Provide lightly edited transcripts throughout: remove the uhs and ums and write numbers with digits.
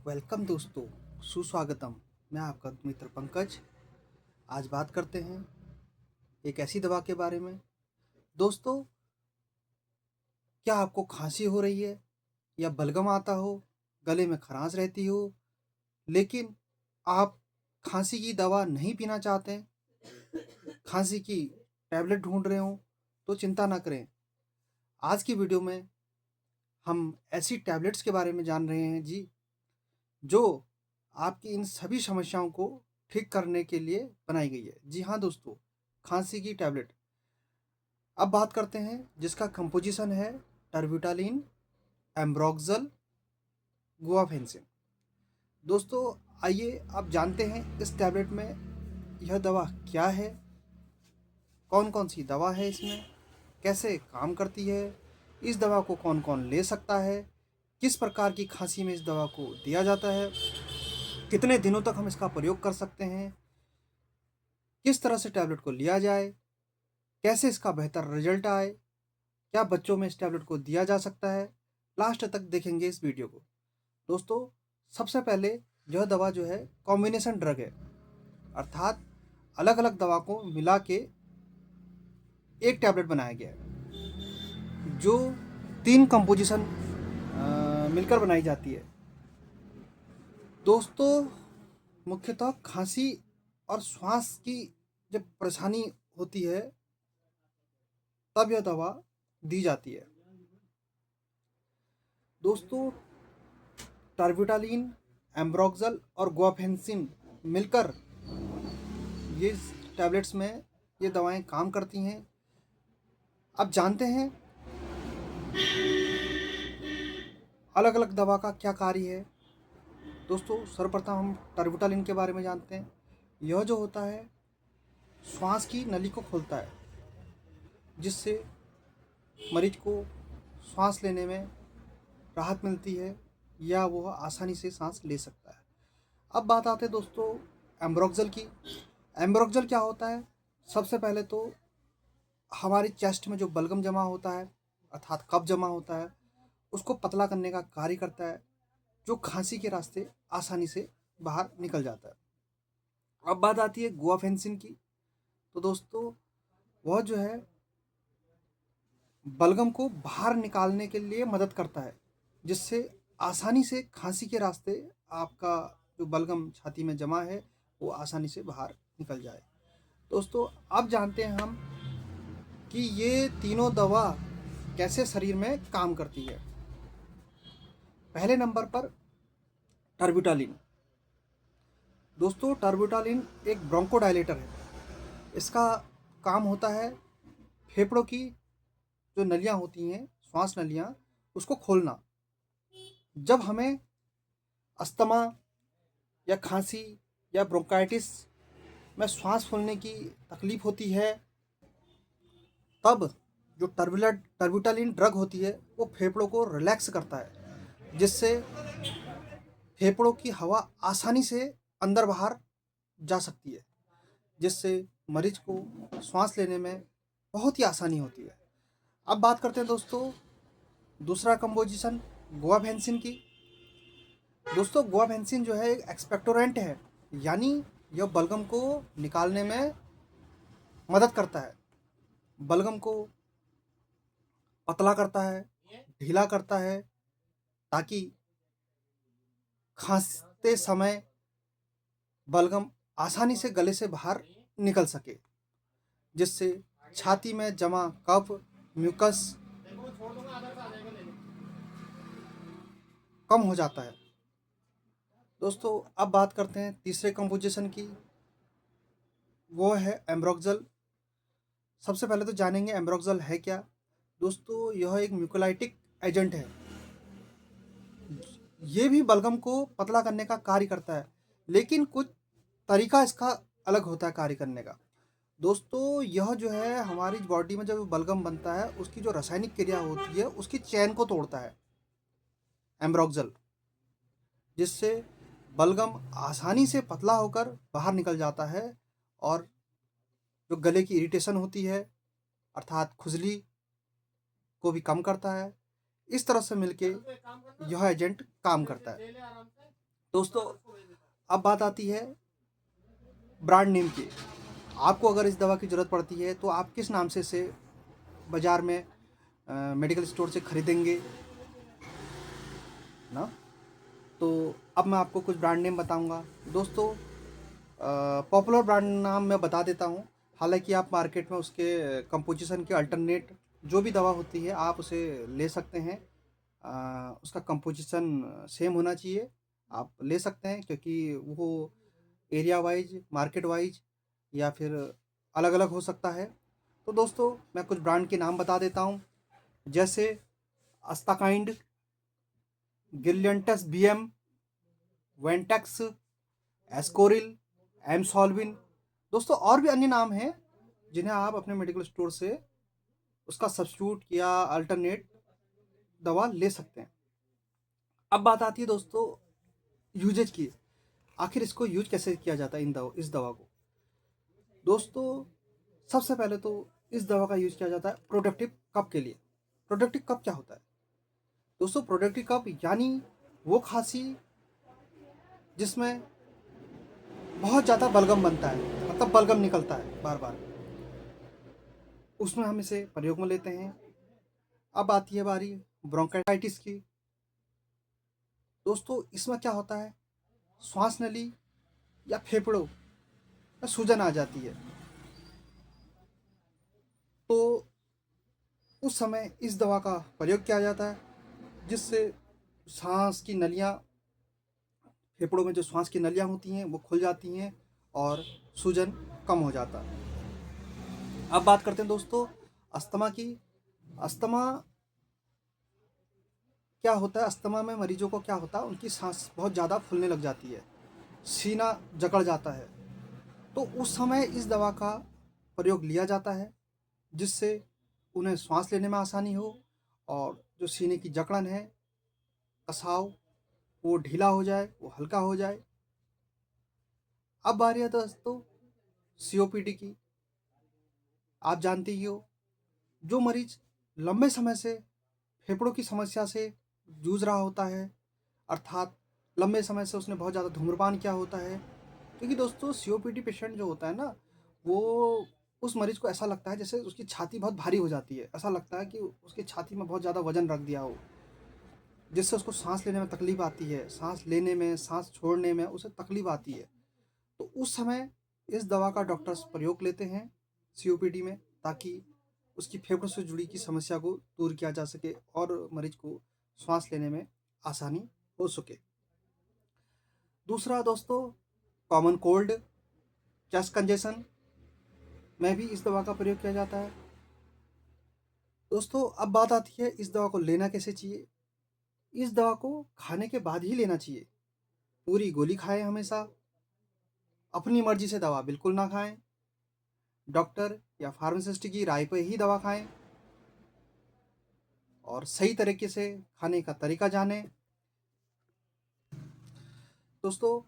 Welcome दोस्तों, सुस्वागतम। मैं आपका मित्र पंकज। आज बात करते हैं एक ऐसी दवा के बारे में। दोस्तों, क्या आपको खांसी हो रही है या बलगम आता हो, गले में खरांश रहती हो, लेकिन आप खांसी की दवा नहीं पीना चाहते हैं, खांसी की टैबलेट ढूंढ रहे हो, तो चिंता ना करें। आज की वीडियो में हम ऐसी टैबलेट्स के बारे में जान रहे हैं जी, जो आपकी इन सभी समस्याओं को ठीक करने के लिए बनाई गई है। जी हाँ दोस्तों, खांसी की टैबलेट। अब बात करते हैं जिसका कंपोजिशन है टर्बिटालिन, एम्ब्रोक्सल, गुआफेंसिन। दोस्तों, आइए आप जानते हैं इस टैबलेट में यह दवा क्या है, कौन कौन सी दवा है इसमें, कैसे काम करती है, इस दवा को कौन कौन ले सकता है, किस प्रकार की खांसी में इस दवा को दिया जाता है, कितने दिनों तक हम इसका प्रयोग कर सकते हैं, किस तरह से टैबलेट को लिया जाए, कैसे इसका बेहतर रिजल्ट आए, क्या बच्चों में इस टैबलेट को दिया जा सकता है। लास्ट तक देखेंगे इस वीडियो को। दोस्तों, सबसे पहले यह दवा जो है कॉम्बिनेशन ड्रग है, अर्थात अलग अलग दवा को मिला के एक टैबलेट बनाया गया है, जो 3 कंपोजिशन मिलकर बनाई जाती है। दोस्तों, मुख्यतः खांसी और श्वास की जब परेशानी होती है तब यह दवा दी जाती है। दोस्तों, टर्बिटालिन, एम्ब्रोक्सल और गुआफेंसिन मिलकर ये टैबलेट्स में ये दवाएं काम करती हैं। अब जानते हैं अलग अलग दवा का क्या कार्य है। दोस्तों, सर्वप्रथम हम टर्बिटालिन के बारे में जानते हैं। यह जो होता है श्वास की नली को खोलता है, जिससे मरीज को सांस लेने में राहत मिलती है या वह आसानी से सांस ले सकता है। अब बात आते हैं दोस्तों एम्ब्रोक्सल की। एम्ब्रोक्सल क्या होता है? सबसे पहले तो हमारी चेस्ट में जो बलगम जमा होता है, अर्थात कफ जमा होता है, उसको पतला करने का कार्य करता है, जो खांसी के रास्ते आसानी से बाहर निकल जाता है। अब बात आती है गुआफेंसिन की। तो दोस्तों, वह जो है बलगम को बाहर निकालने के लिए मदद करता है, जिससे आसानी से खांसी के रास्ते आपका जो बलगम छाती में जमा है वो आसानी से बाहर निकल जाए। दोस्तों, अब जानते हैं हम कि ये तीनों दवा कैसे शरीर में काम करती है। पहले नंबर पर टर्बिटालिन। दोस्तों, टर्बिटालिन एक ब्रोंकोडायलेटर है। इसका काम होता है फेफड़ों की जो नलियां होती हैं, श्वास नलियां, उसको खोलना। जब हमें अस्थमा या खांसी या ब्रोंकाइटिस में श्वास फूलने की तकलीफ होती है, तब जो टर्बिटालिन ड्रग होती है वो फेफड़ों को रिलैक्स करता है, जिससे फेफड़ों की हवा आसानी से अंदर बाहर जा सकती है, जिससे मरीज को सांस लेने में बहुत ही आसानी होती है। अब बात करते हैं दोस्तों दूसरा कंपोजिशन गुआफेंसिन की। दोस्तों, गुआफेंसिन जो है एक एक्सपेक्टोरेंट है, यानी यह बलगम को निकालने में मदद करता है, बलगम को पतला करता है, ढीला करता है, ताकि खांसते समय बलगम आसानी से गले से बाहर निकल सके, जिससे छाती में जमा कफ, म्यूकस कम हो जाता है। दोस्तों, अब बात करते हैं तीसरे कंपोजिशन की, वो है एम्ब्रोक्सल। सबसे पहले तो जानेंगे एम्ब्रोक्सल है क्या। दोस्तों, यह एक म्यूकोलाइटिक एजेंट है। ये भी बलगम को पतला करने का कार्य करता है, लेकिन कुछ तरीका इसका अलग होता है कार्य करने का। दोस्तों, यह जो है हमारी बॉडी में जब बलगम बनता है, उसकी जो रासायनिक क्रिया होती है उसकी चेन को तोड़ता है एम्ब्रोक्सल, जिससे बलगम आसानी से पतला होकर बाहर निकल जाता है और जो गले की इरिटेशन होती है, अर्थात खुजली, को भी कम करता है। इस तरह से मिलके यह एजेंट काम करता है। दोस्तों अब बात आती है ब्रांड नेम की। आपको अगर इस दवा की ज़रूरत पड़ती है तो आप किस नाम से इसे बाज़ार में मेडिकल स्टोर से खरीदेंगे ना। तो अब मैं आपको कुछ ब्रांड नेम बताऊंगा दोस्तों। पॉपुलर ब्रांड नाम मैं बता देता हूँ। हालांकि आप मार्केट में उसके कंपोजिशन के अल्टरनेट जो भी दवा होती है आप उसे ले सकते हैं। उसका कंपोजिशन सेम होना चाहिए, आप ले सकते हैं, क्योंकि वो एरिया वाइज, मार्केट वाइज या फिर अलग अलग हो सकता है। तो दोस्तों मैं कुछ ब्रांड के नाम बता देता हूँ, जैसे अस्ताकाइंड, गिलियंटस बीएम, वेंटेक्स, एस्कोरिल, एमसॉल्विन। दोस्तों और भी अन्य नाम हैं जिन्हें आप अपने मेडिकल स्टोर से उसका सब्स्टिट्यूट या अल्टरनेट दवा ले सकते हैं। अब बात आती है दोस्तों यूजेज की। आखिर इसको यूज कैसे किया जाता है इस दवा को। दोस्तों सबसे पहले तो इस दवा का यूज किया जाता है प्रोडक्टिव कफ के लिए। प्रोडक्टिव कफ क्या होता है दोस्तों? प्रोडक्टिव कफ यानी वो खांसी जिसमें बहुत ज़्यादा बलगम बनता है, मतलब बलगम निकलता है बार बार, उसमें हम इसे प्रयोग में लेते हैं। अब आती है बारी ब्रोंकाइटिस की। दोस्तों इसमें क्या होता है, श्वास नली या फेफड़ों में सूजन आ जाती है, तो उस समय इस दवा का प्रयोग किया जाता है, जिससे सांस की नलियाँ, फेफड़ों में जो सांस की नलियाँ होती हैं वो खुल जाती हैं और सूजन कम हो जाता है। अब बात करते हैं दोस्तों अस्थमा की। अस्थमा क्या होता है, अस्थमा में मरीजों को क्या होता है, उनकी सांस बहुत ज़्यादा फूलने लग जाती है, सीना जकड़ जाता है, तो उस समय इस दवा का प्रयोग लिया जाता है, जिससे उन्हें सांस लेने में आसानी हो और जो सीने की जकड़न है, कसाव, वो ढीला हो जाए, वो हल्का हो जाए। अब बारी है दोस्तों सीओपीडी की। आप जानते ही हो, जो मरीज लंबे समय से फेफड़ों की समस्या से जूझ रहा होता है, अर्थात लंबे समय से उसने बहुत ज़्यादा धूम्रपान किया होता है, क्योंकि दोस्तों सीओपीडी पेशेंट जो होता है ना, वो उस मरीज को ऐसा लगता है जैसे उसकी छाती बहुत भारी हो जाती है, ऐसा लगता है कि उसकी छाती में बहुत ज़्यादा वजन रख दिया हो, जिससे उसको सांस लेने में तकलीफ आती है, सांस लेने में, सांस छोड़ने में उसे तकलीफ आती है। तो उस समय इस दवा का डॉक्टर्स प्रयोग लेते हैं सीओपीडी में, ताकि उसकी फेफड़ों से जुड़ी की समस्या को दूर किया जा सके और मरीज को सांस लेने में आसानी हो सके। दूसरा दोस्तों कॉमन कोल्ड, चेस्ट कंजेशन में भी इस दवा का प्रयोग किया जाता है। दोस्तों अब बात आती है इस दवा को लेना कैसे चाहिए। इस दवा को खाने के बाद ही लेना चाहिए। पूरी गोली खाएं हमेशा, अपनी मर्जी से दवा बिल्कुल ना खाएं, डॉक्टर या फार्मासिस्ट की राय पर ही दवा खाएं और सही तरीके से खाने का तरीका जानें। दोस्तों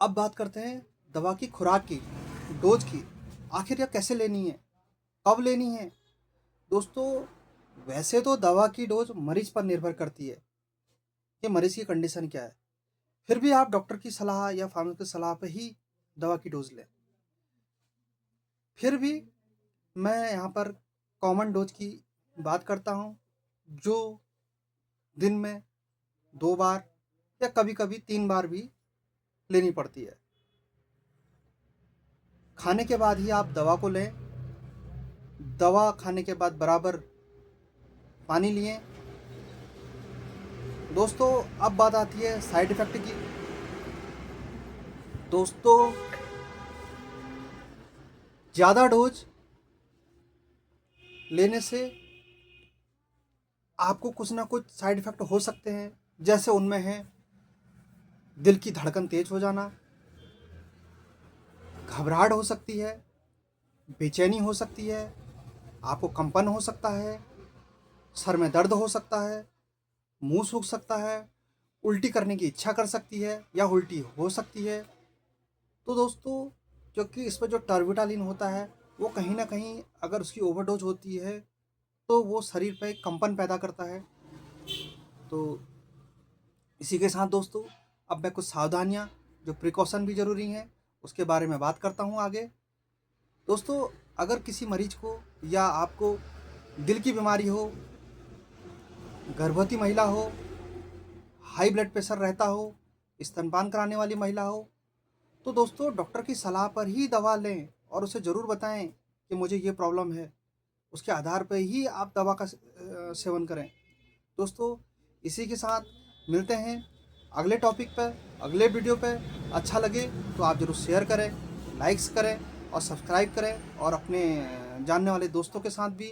अब बात करते हैं दवा की खुराक की, डोज की। आखिर यह कैसे लेनी है, कब लेनी है। दोस्तों वैसे तो दवा की डोज मरीज पर निर्भर करती है कि मरीज की कंडीशन क्या है, फिर भी आप डॉक्टर की सलाह या फार्मासिस्ट की सलाह पर ही दवा की डोज लें। फिर भी मैं यहाँ पर कॉमन डोज की बात करता हूँ, जो दिन में 2 बार या कभी कभी 3 बार भी लेनी पड़ती है। खाने के बाद ही आप दवा को लें। दवा खाने के बाद बराबर पानी लिए। दोस्तों अब बात आती है साइड इफ़ेक्ट की। दोस्तों ज़्यादा डोज लेने से आपको कुछ ना कुछ साइड इफ़ेक्ट हो सकते हैं, जैसे उनमें है दिल की धड़कन तेज हो जाना, घबराहट हो सकती है, बेचैनी हो सकती है, आपको कंपन हो सकता है, सर में दर्द हो सकता है, मुंह सूख सकता है, उल्टी करने की इच्छा कर सकती है या उल्टी हो सकती है। तो दोस्तों क्योंकि इसमें जो टर्बिटालिन होता है वो कहीं ना कहीं अगर उसकी ओवरडोज होती है तो वो शरीर पर कंपन पैदा करता है। तो इसी के साथ दोस्तों अब मैं कुछ सावधानियाँ जो प्रिकॉशन भी ज़रूरी हैं उसके बारे में बात करता हूँ आगे। दोस्तों, अगर किसी मरीज को या आपको दिल की बीमारी हो, गर्भवती महिला हो, हाई ब्लड प्रेशर रहता हो, स्तनपान कराने वाली महिला हो, तो दोस्तों डॉक्टर की सलाह पर ही दवा लें और उसे ज़रूर बताएं कि मुझे ये प्रॉब्लम है। उसके आधार पर ही आप दवा का सेवन करें। दोस्तों, इसी के साथ मिलते हैं अगले टॉपिक पर, अगले वीडियो पर। अच्छा लगे तो आप ज़रूर शेयर करें, लाइक्स करें और सब्सक्राइब करें और अपने जानने वाले दोस्तों के साथ भी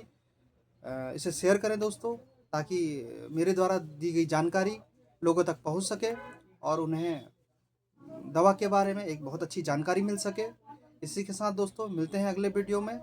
इसे शेयर करें दोस्तों, ताकि मेरे द्वारा दी गई जानकारी लोगों तक पहुंच सके और उन्हें दवा के बारे में एक बहुत अच्छी जानकारी मिल सके। इसी के साथ दोस्तों मिलते हैं अगले वीडियो में।